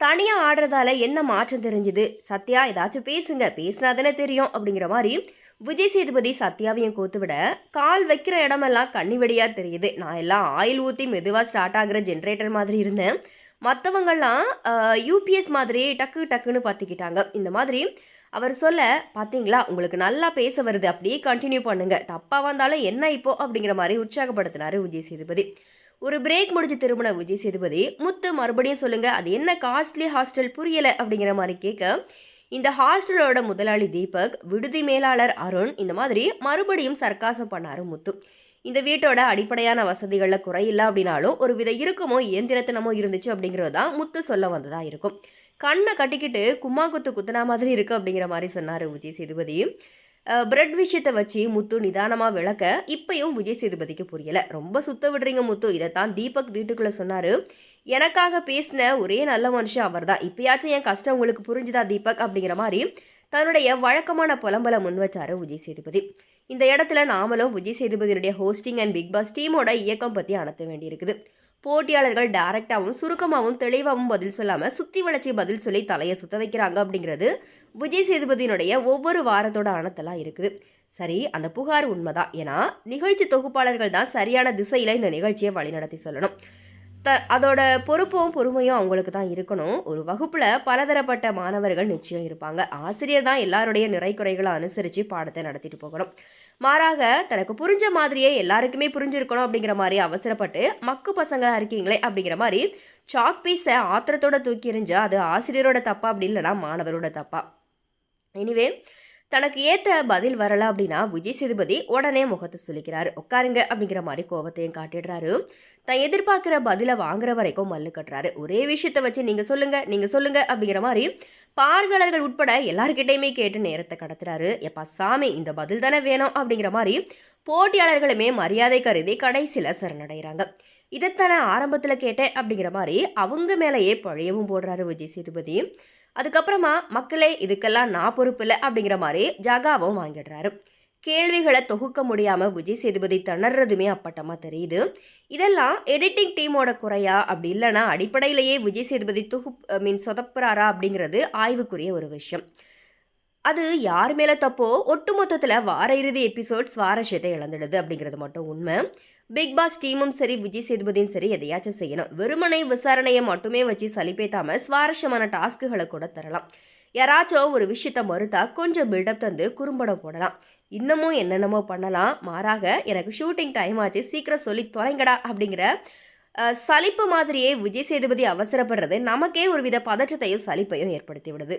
தனியாக ஆடுறதால என்ன மாற்றம் தெரிஞ்சுது? சத்யா ஏதாச்சும் பேசுங்க, பேசினா தானே தெரியும் அப்படிங்கிற மாதிரி விஜய் சேதுபதி சத்யாவையும் கோத்து விட, கால் வைக்கிற இடமெல்லாம் கண்ணி வெடியாக தெரியுது. நான் எல்லாம் ஆயில் ஊற்றி மெதுவாக ஸ்டார்ட் ஆகுற ஜென்ரேட்டர் மாதிரி இருந்தேன். மற்றவங்கள்லாம் யூபிஎஸ் மாதிரி டக்கு டக்குன்னு பார்த்துக்கிட்டாங்க. இந்த மாதிரி அவர் சொல்ல, பார்த்தீங்களா உங்களுக்கு நல்லா பேச வருது, அப்படியே கண்டினியூ பண்ணுங்க, தப்பாக வந்தாலும் என்ன இப்போ அப்படிங்கிற மாதிரி உற்சாகப்படுத்தினார் விஜய் சேதுபதி. ஒரு பிரேக் முடிஞ்சு திரும்பின விஜய் சேதுபதி, முத்து மறுபடியும் சொல்லுங்க, அது என்ன காஸ்ட்லி ஹாஸ்டல் புரியலை அப்படிங்கிற மாதிரி கேட்க, இந்த ஹாஸ்டலோட முதலாளி தீபக், விடுதி மேலாளர் அருண், இந்த மாதிரி மறுபடியும் சர்க்காசம் பண்ணாரு முத்து. இந்த வீட்டோட அடிப்படையான வசதிகளில் குறையில்லை அப்படின்னாலும் ஒரு வித இருக்குமோ இயந்திரத்தனமோ இருந்துச்சு அப்படிங்கிறது தான் முத்து சொல்ல வந்ததா இருக்கும். கண்ணை கட்டிக்கிட்டு கும்மா குத்து குத்துனா மாதிரி இருக்கு அப்படிங்கிற மாதிரி சொன்னார் விஜய் சேதுபதி. பிரெட் விஷயத்தை வச்சு முத்து நிதானமாக விளக்க இப்பயும் விஜய் சேதுபதிக்கு புரியலை. ரொம்ப சுத்த விடுறீங்க முத்து, இதைத்தான் தீபக் வீட்டுக்குள்ளே சொன்னார். எனக்காக பேசின ஒரே நல்ல மனுஷன் அவர் தான், இப்பயாச்சும் என் கஷ்டம் உங்களுக்கு புரிஞ்சுதா தீபக் அப்படிங்கிற மாதிரி தன்னுடைய வழக்கமான புலம்பலை முன் வச்சாரு விஜய் சேதுபதி. இந்த இடத்துல நாமளும் விஜய் சேதுபதியுடைய ஹோஸ்டிங் அண்ட் பிக் பாஸ் டீமோட இயக்கம் பற்றி அணுத்த வேண்டியிருக்குது. போட்டியாளர்கள் டைரக்டாகவும் சுருக்கமாகவும் தெளிவாகவும் பதில் சொல்லாமல் சுற்றி வளைச்சி பதில் சொல்லி தலையை சுத்த வைக்கிறாங்க அப்படிங்கிறது விஜய் சேதுபதியினுடைய ஒவ்வொரு வாரத்தோட அணத்தெல்லாம் இருக்குது. சரி, அந்த புகார் உண்மைதான். ஏன்னா நிகழ்ச்சி தொகுப்பாளர்கள் தான் சரியான திசையில் இந்த நிகழ்ச்சியை வழிநடத்தி சொல்லணும். அதோட பொறுப்பும் பொறுமையும் அவங்களுக்கு தான் இருக்கணும். ஒரு வகுப்பில் பலதரப்பட்ட மாணவர்கள் நிச்சயம் இருப்பாங்க. ஆசிரியர் தான் எல்லாருடைய நிறை குறைகளை அனுசரித்து பாடத்தை நடத்திட்டு போகணும். மாறாக தனக்கு புரிஞ்ச மாதிரியே எல்லாருக்குமே புரிஞ்சிருக்கணும் அப்படிங்கிற மாதிரி அவசரப்பட்டு மக்கு பசங்களாக இருக்கீங்களே அப்படிங்கிற மாதிரி சாக் பீஸை ஆத்திரத்தோட தூக்கி எறிஞ்சா அது ஆசிரியரோட தப்பா, அப்படி இல்லைனா மாணவரோட தப்பா? எனிவே, தனக்கு ஏற்ற பதில் வரல அப்படின்னா விஜய் சேதுபதி உடனே முகத்தை சொல்லிக்கிறாரு. உட்காருங்க அப்படிங்கிற மாதிரி கோபத்தையும் காட்டிடுறாரு. தான் எதிர்பார்க்குற பதிலை வாங்குற வரைக்கும் மல்லு கட்டுறாரு. ஒரே விஷயத்தை வச்சு நீங்கள் சொல்லுங்க அப்படிங்கிற மாதிரி பார்வையாளர்கள் உட்பட எல்லாருக்கிட்டையுமே கேட்டு நேரத்தை கடத்துறாரு. எப்பா சாமி, இந்த பதில் தானே வேணும் அப்படிங்கிற மாதிரி போட்டியாளர்களுமே மரியாதை கருதி கடைசியில் சரணடைகிறாங்க. இதைத்தானே ஆரம்பத்தில் கேட்டேன் அப்படிங்கிற மாதிரி அவங்க மேலேயே பழையவும் போடுறாரு விஜய் சேதுபதி. அதுக்கப்புறமா மக்களே இதுக்கெல்லாம் நான் பொறுப்பு இல்லை அப்படிங்கிற மாதிரி ஜகாவும் வாங்கிடுறாரு. கேள்விகளை தொகுக்க முடியாமல் விஜய் சேதுபதி திணறதுமே அப்பட்டமாக தெரியுது. இதெல்லாம் எடிட்டிங் டீமோட குறையா, அப்படி இல்லைனா அடிப்படையிலேயே விஜய் சேதுபதி சொதப்புறாரா அப்படிங்கிறது ஆய்வுக்குரிய ஒரு விஷயம். அது யார் மேலே தப்போ ஒட்டுமொத்தத்தில் வார இறுதி எபிசோட் சுவாரஸ்யத்தை இழந்துடுது அப்படிங்கிறது மட்டும் உண்மை. பிக் பாஸ் டீமும் சரி விஜய் சேதுபதியும் சரி எதையாச்சும் செய்யணும். வெறுமனை விசாரணையை மட்டுமே வச்சு சலிப்பேத்தாமல் சுவாரஸ்யமான டாஸ்க்குகளை கூட தரலாம். யாராச்சும் ஒரு விஷயத்த மறுத்தா கொஞ்சம் பில்டப் தந்து குறும்படம் போடலாம். இன்னமும் என்னென்னமோ பண்ணலாம். மாறாக எனக்கு ஷூட்டிங் டைம் ஆச்சு, சீக்கிரம் சொல்லி தொலைங்கடா அப்படிங்கிற சலிப்பு மாதிரியே விஜய் சேதுபதி அவசரப்படுறது நமக்கே ஒரு வித பதற்றத்தையும் சலிப்பையும் ஏற்படுத்தி விடுது.